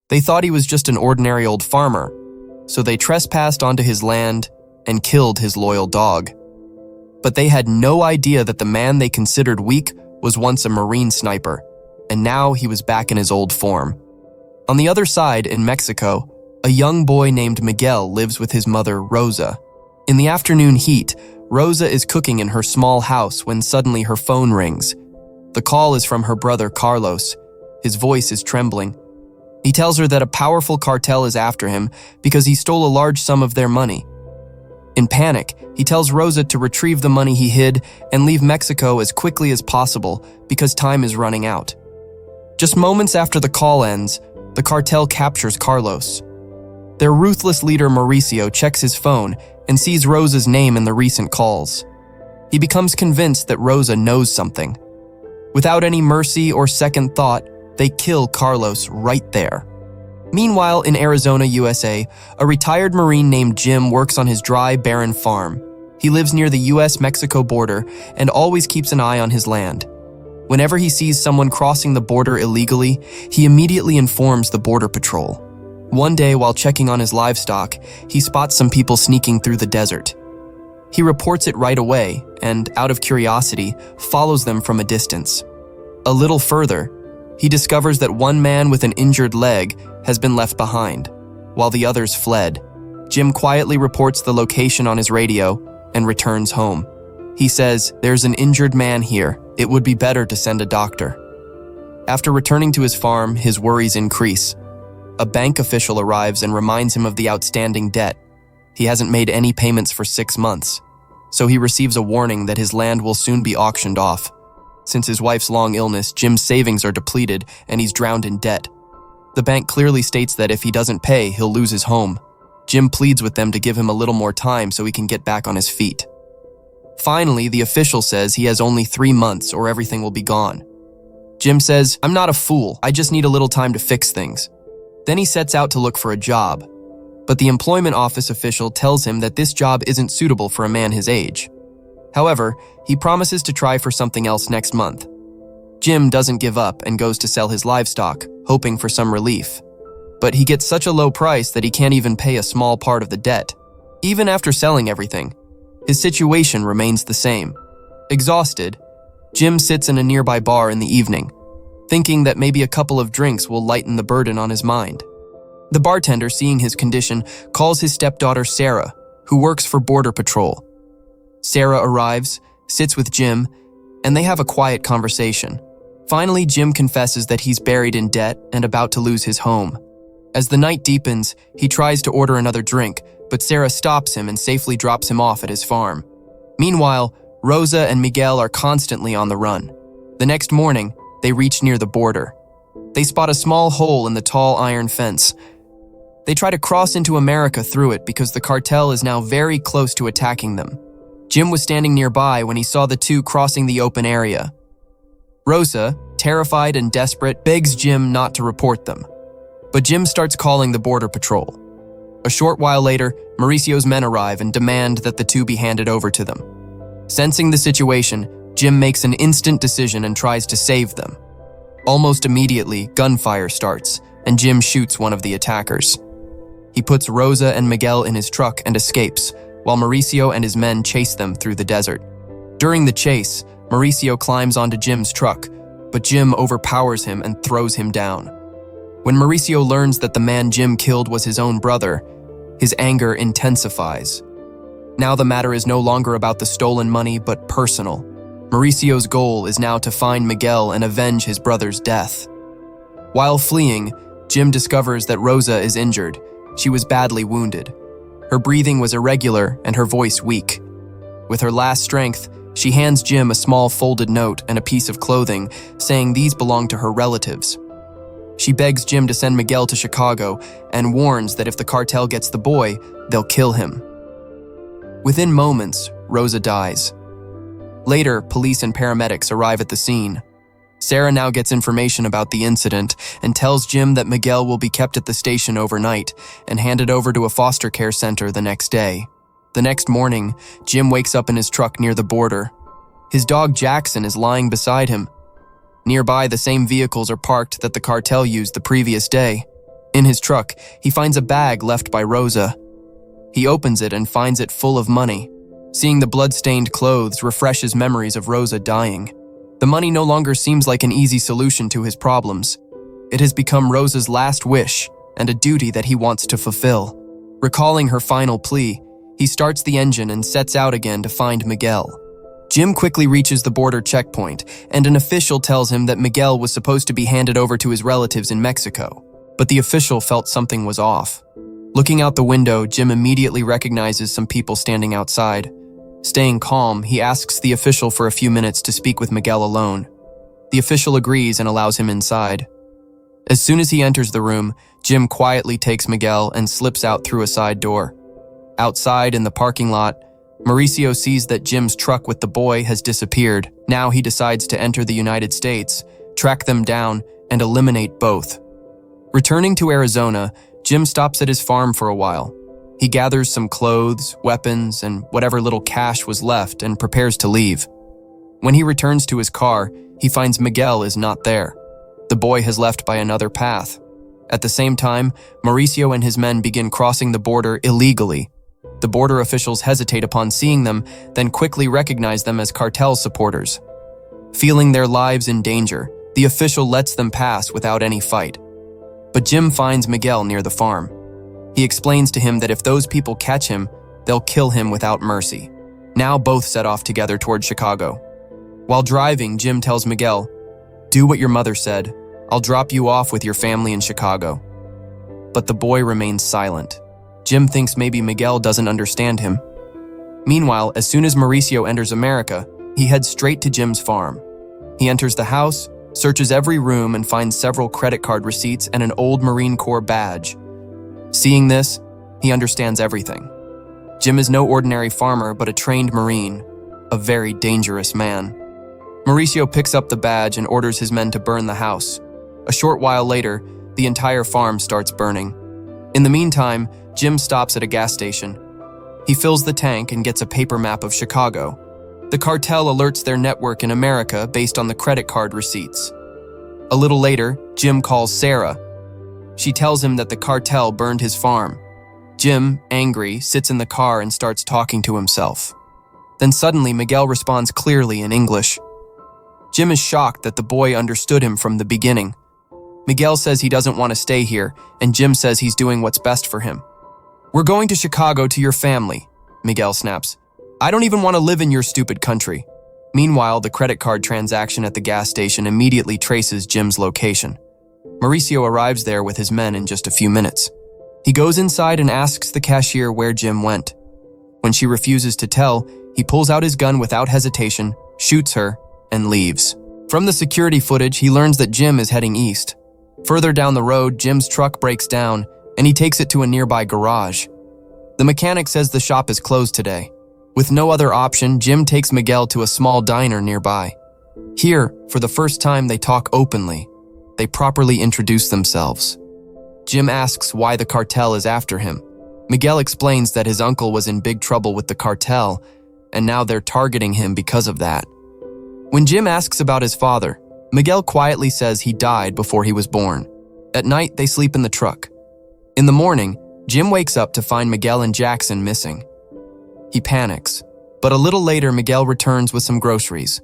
They thought he was just an ordinary old farmer, so they trespassed onto his land and killed his loyal dog. But they had no idea that the man they considered weak was once a Marine sniper, and now he was back in his old form. On the other side, in Mexico, a young boy named Miguel lives with his mother, Rosa. In the afternoon heat, Rosa is cooking in her small house when suddenly her phone rings. The call is from her brother, Carlos. His voice is trembling. He tells her that a powerful cartel is after him because he stole a large sum of their money. In panic, he tells Rosa to retrieve the money he hid and leave Mexico as quickly as possible because time is running out. Just moments after the call ends, the cartel captures Carlos. Their ruthless leader Mauricio checks his phone and sees Rosa's name in the recent calls. He becomes convinced that Rosa knows something. Without any mercy or second thought, they kill Carlos right there. Meanwhile, in Arizona, USA, a retired Marine named Jim works on his dry, barren farm. He lives near the US-Mexico border and always keeps an eye on his land. Whenever he sees someone crossing the border illegally, he immediately informs the Border Patrol. One day, while checking on his livestock, he spots some people sneaking through the desert. He reports it right away and, out of curiosity, follows them from a distance. A little further, he discovers that one man with an injured leg has been left behind, while the others fled. Jim quietly reports the location on his radio and returns home. He says, "There's an injured man here. It would be better to send a doctor." After returning to his farm, his worries increase. A bank official arrives and reminds him of the outstanding debt. He hasn't made any payments for 6 months, so he receives a warning that his land will soon be auctioned off. Since his wife's long illness, Jim's savings are depleted and he's drowned in debt. The bank clearly states that if he doesn't pay, he'll lose his home. Jim pleads with them to give him a little more time so he can get back on his feet. Finally, the official says he has only 3 months or everything will be gone. Jim says, "I'm not a fool, I just need a little time to fix things." Then he sets out to look for a job. But the employment office official tells him that this job isn't suitable for a man his age. However, he promises to try for something else next month. Jim doesn't give up and goes to sell his livestock, hoping for some relief. But he gets such a low price that he can't even pay a small part of the debt. Even after selling everything, his situation remains the same. Exhausted, Jim sits in a nearby bar in the evening, thinking that maybe a couple of drinks will lighten the burden on his mind. The bartender, seeing his condition, calls his stepdaughter Sarah, who works for Border Patrol. Sarah arrives, sits with Jim, and they have a quiet conversation. Finally, Jim confesses that he's buried in debt and about to lose his home. As the night deepens, he tries to order another drink, but Sarah stops him and safely drops him off at his farm. Meanwhile, Rosa and Miguel are constantly on the run. The next morning, they reach near the border. They spot a small hole in the tall iron fence. They try to cross into America through it because the cartel is now very close to attacking them. Jim was standing nearby when he saw the two crossing the open area. Rosa, terrified and desperate, begs Jim not to report them. But Jim starts calling the Border Patrol. A short while later, Mauricio's men arrive and demand that the two be handed over to them. Sensing the situation, Jim makes an instant decision and tries to save them. Almost immediately, gunfire starts, and Jim shoots one of the attackers. He puts Rosa and Miguel in his truck and escapes, while Mauricio and his men chase them through the desert. During the chase, Mauricio climbs onto Jim's truck, but Jim overpowers him and throws him down. When Mauricio learns that the man Jim killed was his own brother, his anger intensifies. Now the matter is no longer about the stolen money, but personal. Mauricio's goal is now to find Miguel and avenge his brother's death. While fleeing, Jim discovers that Rosa is injured. She was badly wounded. Her breathing was irregular and her voice weak. With her last strength, she hands Jim a small folded note and a piece of clothing, saying these belong to her relatives. She begs Jim to send Miguel to Chicago and warns that if the cartel gets the boy, they'll kill him. Within moments, Rosa dies. Later, police and paramedics arrive at the scene. Sarah now gets information about the incident and tells Jim that Miguel will be kept at the station overnight and handed over to a foster care center the next day. The next morning, Jim wakes up in his truck near the border. His dog Jackson is lying beside him. Nearby, the same vehicles are parked that the cartel used the previous day. In his truck, he finds a bag left by Rosa. He opens it and finds it full of money. Seeing the blood-stained clothes refreshes memories of Rosa dying. The money no longer seems like an easy solution to his problems. It has become Rosa's last wish and a duty that he wants to fulfill. Recalling her final plea, he starts the engine and sets out again to find Miguel. Jim quickly reaches the border checkpoint, and an official tells him that Miguel was supposed to be handed over to his relatives in Mexico. But the official felt something was off. Looking out the window, Jim immediately recognizes some people standing outside. Staying calm, he asks the official for a few minutes to speak with Miguel alone. The official agrees and allows him inside. As soon as he enters the room, Jim quietly takes Miguel and slips out through a side door. Outside in the parking lot, Mauricio sees that Jim's truck with the boy has disappeared. Now he decides to enter the United States, track them down, and eliminate both. Returning to Arizona, Jim stops at his farm for a while. He gathers some clothes, weapons, and whatever little cash was left and prepares to leave. When he returns to his car, he finds Miguel is not there. The boy has left by another path. At the same time, Mauricio and his men begin crossing the border illegally. The border officials hesitate upon seeing them, then quickly recognize them as cartel supporters. Feeling their lives in danger, the official lets them pass without any fight. But Jim finds Miguel near the farm. He explains to him that if those people catch him, they'll kill him without mercy. Now both set off together toward Chicago. While driving, Jim tells Miguel, "Do what your mother said. I'll drop you off with your family in Chicago." But the boy remains silent. Jim thinks maybe Miguel doesn't understand him. Meanwhile, as soon as Mauricio enters America, he heads straight to Jim's farm. He enters the house, searches every room, and finds several credit card receipts and an old Marine Corps badge. Seeing this, he understands everything. Jim is no ordinary farmer, but a trained Marine, a very dangerous man. Mauricio picks up the badge and orders his men to burn the house. A short while later, the entire farm starts burning. In the meantime, Jim stops at a gas station. He fills the tank and gets a paper map of Chicago. The cartel alerts their network in America based on the credit card receipts. A little later, Jim calls Sarah. She tells him that the cartel burned his farm. Jim, angry, sits in the car and starts talking to himself. Then suddenly, Miguel responds clearly in English. Jim is shocked that the boy understood him from the beginning. Miguel says he doesn't want to stay here, and Jim says he's doing what's best for him. "We're going to Chicago to your family," Miguel snaps. "I don't even want to live in your stupid country." Meanwhile, the credit card transaction at the gas station immediately traces Jim's location. Mauricio arrives there with his men in just a few minutes. He goes inside and asks the cashier where Jim went. When she refuses to tell, he pulls out his gun without hesitation, shoots her, and leaves. From the security footage, he learns that Jim is heading east. Further down the road, Jim's truck breaks down, and he takes it to a nearby garage. The mechanic says the shop is closed today. With no other option, Jim takes Miguel to a small diner nearby. Here, for the first time, they talk openly. They properly introduce themselves. Jim asks why the cartel is after him. Miguel explains that his uncle was in big trouble with the cartel, and now they're targeting him because of that. When Jim asks about his father, Miguel quietly says he died before he was born. At night, they sleep in the truck. In the morning, Jim wakes up to find Miguel and Jackson missing. He panics, but a little later, Miguel returns with some groceries.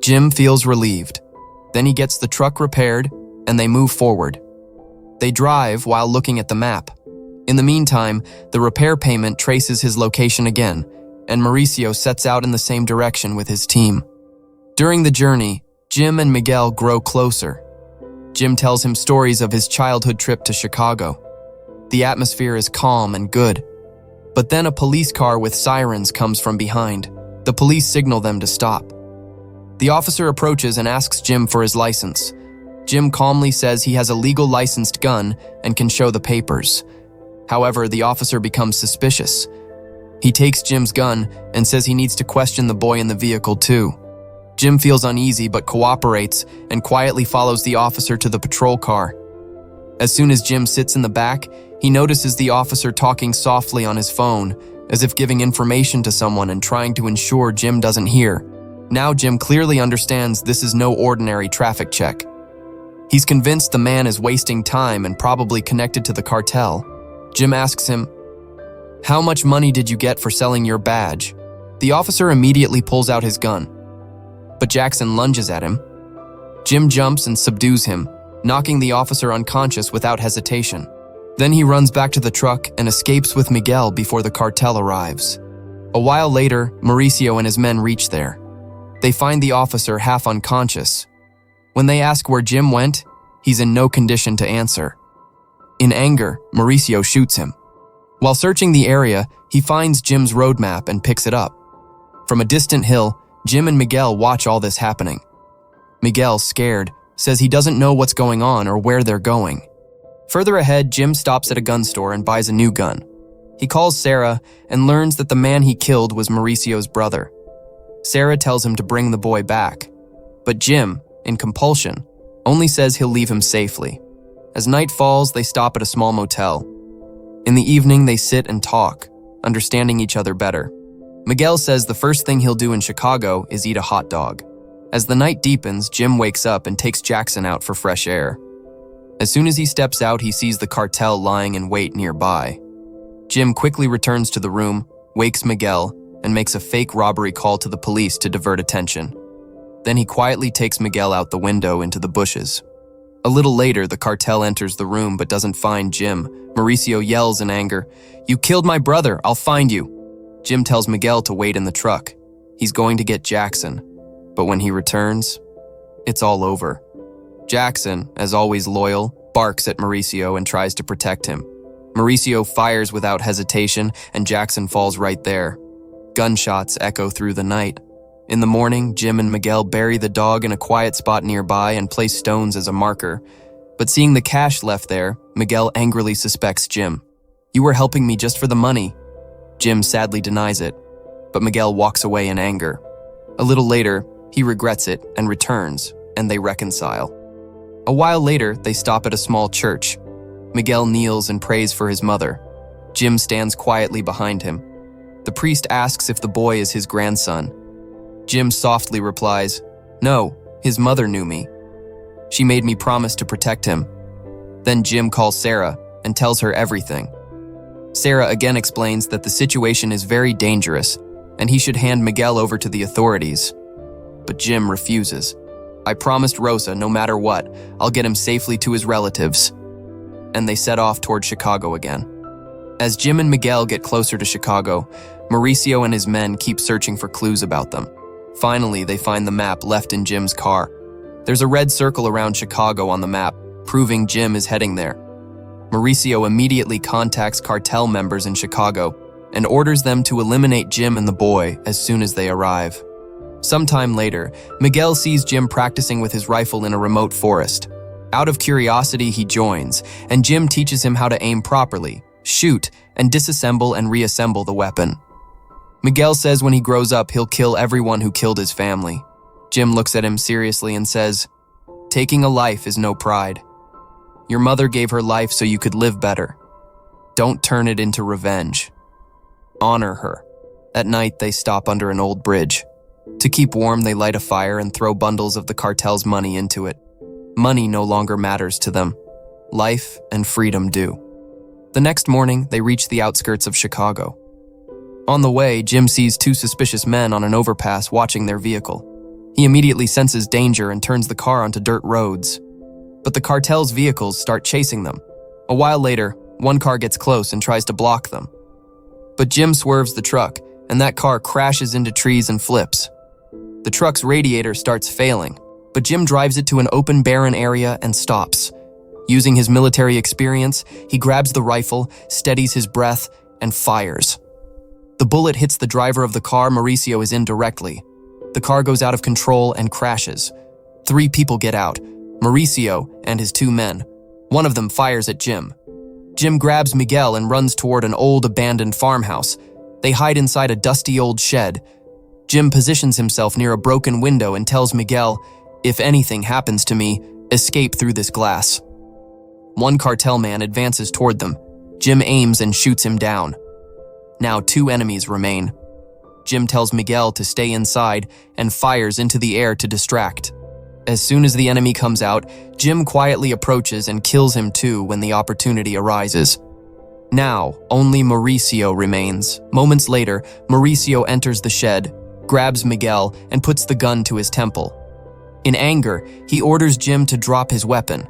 Jim feels relieved. Then he gets the truck repaired, and they move forward. They drive while looking at the map. In the meantime, the repair payment traces his location again, and Mauricio sets out in the same direction with his team. During the journey, Jim and Miguel grow closer. Jim tells him stories of his childhood trip to Chicago. The atmosphere is calm and good. But then a police car with sirens comes from behind. The police signal them to stop. The officer approaches and asks Jim for his license. Jim calmly says he has a legal licensed gun and can show the papers. However, the officer becomes suspicious. He takes Jim's gun and says he needs to question the boy in the vehicle too. Jim feels uneasy but cooperates and quietly follows the officer to the patrol car. As soon as Jim sits in the back, he notices the officer talking softly on his phone, as if giving information to someone and trying to ensure Jim doesn't hear. Now Jim clearly understands this is no ordinary traffic check. He's convinced the man is wasting time and probably connected to the cartel. Jim asks him, "How much money did you get for selling your badge?" The officer immediately pulls out his gun, but Jackson lunges at him. Jim jumps and subdues him, knocking the officer unconscious without hesitation. Then he runs back to the truck and escapes with Miguel before the cartel arrives. A while later, Mauricio and his men reach there. They find the officer half unconscious. When they ask where Jim went, he's in no condition to answer. In anger, Mauricio shoots him. While searching the area, he finds Jim's road map and picks it up. From a distant hill, Jim and Miguel watch all this happening. Miguel, scared, says he doesn't know what's going on or where they're going. Further ahead, Jim stops at a gun store and buys a new gun. He calls Sarah and learns that the man he killed was Mauricio's brother. Sarah tells him to bring the boy back, but Jim, in compulsion, only says he'll leave him safely. As night falls, they stop at a small motel. In the evening, they sit and talk, understanding each other better. Miguel says the first thing he'll do in Chicago is eat a hot dog. As the night deepens, Jim wakes up and takes Jackson out for fresh air. As soon as he steps out, he sees the cartel lying in wait nearby. Jim quickly returns to the room, wakes Miguel, and makes a fake robbery call to the police to divert attention. Then he quietly takes Miguel out the window into the bushes. A little later, the cartel enters the room but doesn't find Jim. Mauricio yells in anger, "You killed my brother, I'll find you." Jim tells Miguel to wait in the truck. He's going to get Jackson. But when he returns, it's all over. Jackson, as always loyal, barks at Mauricio and tries to protect him. Mauricio fires without hesitation, and Jackson falls right there. Gunshots echo through the night. In the morning, Jim and Miguel bury the dog in a quiet spot nearby and place stones as a marker. But seeing the cash left there, Miguel angrily suspects Jim. "You were helping me just for the money." Jim sadly denies it, but Miguel walks away in anger. A little later, he regrets it and returns, and they reconcile. A while later, they stop at a small church. Miguel kneels and prays for his mother. Jim stands quietly behind him. The priest asks if the boy is his grandson. Jim softly replies, "No, his mother knew me. She made me promise to protect him." Then Jim calls Sarah and tells her everything. Sarah again explains that the situation is very dangerous and he should hand Miguel over to the authorities. But Jim refuses. "I promised Rosa, no matter what, I'll get him safely to his relatives." And they set off toward Chicago again. As Jim and Miguel get closer to Chicago, Mauricio and his men keep searching for clues about them. Finally, they find the map left in Jim's car. There's a red circle around Chicago on the map, proving Jim is heading there. Mauricio immediately contacts cartel members in Chicago and orders them to eliminate Jim and the boy as soon as they arrive. Sometime later, Miguel sees Jim practicing with his rifle in a remote forest. Out of curiosity, he joins, and Jim teaches him how to aim properly, shoot, and disassemble and reassemble the weapon. Miguel says when he grows up, he'll kill everyone who killed his family. Jim looks at him seriously and says, "Taking a life is no pride. Your mother gave her life so you could live better. Don't turn it into revenge. Honor her." At night, they stop under an old bridge. To keep warm, they light a fire and throw bundles of the cartel's money into it. Money no longer matters to them. Life and freedom do. The next morning, they reach the outskirts of Chicago. On the way, Jim sees two suspicious men on an overpass watching their vehicle. He immediately senses danger and turns the car onto dirt roads. But the cartel's vehicles start chasing them. A while later, one car gets close and tries to block them. But Jim swerves the truck, and that car crashes into trees and flips. The truck's radiator starts failing, but Jim drives it to an open, barren area and stops. Using his military experience, he grabs the rifle, steadies his breath, and fires. The bullet hits the driver of the car Mauricio is in directly. The car goes out of control and crashes. 3 people get out, Mauricio and his 2 men. One of them fires at Jim. Jim grabs Miguel and runs toward an old abandoned farmhouse. They hide inside a dusty old shed. Jim positions himself near a broken window and tells Miguel, "If anything happens to me, escape through this glass." One cartel man advances toward them. Jim aims and shoots him down. Now 2 enemies remain. Jim tells Miguel to stay inside and fires into the air to distract. As soon as the enemy comes out, Jim quietly approaches and kills him too when the opportunity arises. Now, only Mauricio remains. Moments later, Mauricio enters the shed, grabs Miguel, and puts the gun to his temple. In anger, he orders Jim to drop his weapon.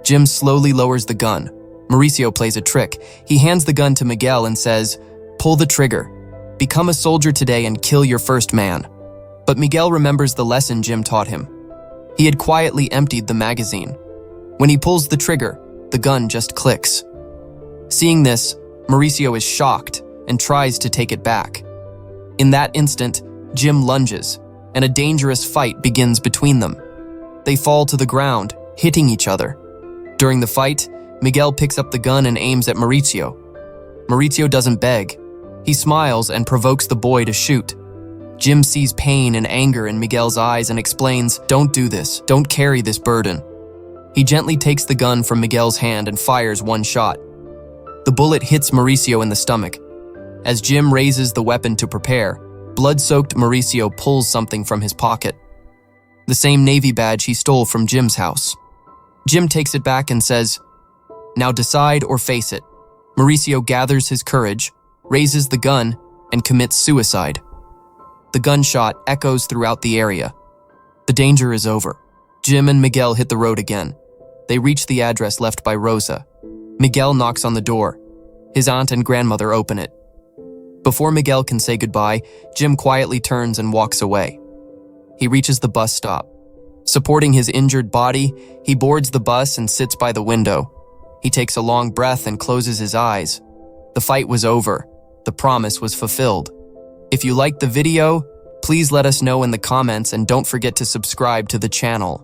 Jim slowly lowers the gun. Mauricio plays a trick. He hands the gun to Miguel and says, "Pull the trigger. Become a soldier today and kill your first man." But Miguel remembers the lesson Jim taught him. He had quietly emptied the magazine. When he pulls the trigger, the gun just clicks. Seeing this, Mauricio is shocked and tries to take it back. In that instant, Jim lunges, and a dangerous fight begins between them. They fall to the ground, hitting each other. During the fight, Miguel picks up the gun and aims at Mauricio. Mauricio doesn't beg. He smiles and provokes the boy to shoot. Jim sees pain and anger in Miguel's eyes and explains, "Don't do this. Don't carry this burden." He gently takes the gun from Miguel's hand and fires one shot. The bullet hits Mauricio in the stomach. As Jim raises the weapon to prepare, blood-soaked Mauricio pulls something from his pocket. The same Navy badge he stole from Jim's house. Jim takes it back and says, "Now decide or face it." Mauricio gathers his courage, raises the gun, and commits suicide. The gunshot echoes throughout the area. The danger is over. Jim and Miguel hit the road again. They reach the address left by Rosa. Miguel knocks on the door. His aunt and grandmother open it. Before Miguel can say goodbye, Jim quietly turns and walks away. He reaches the bus stop. Supporting his injured body, he boards the bus and sits by the window. He takes a long breath and closes his eyes. The fight was over. The promise was fulfilled. If you liked the video, please let us know in the comments and don't forget to subscribe to the channel.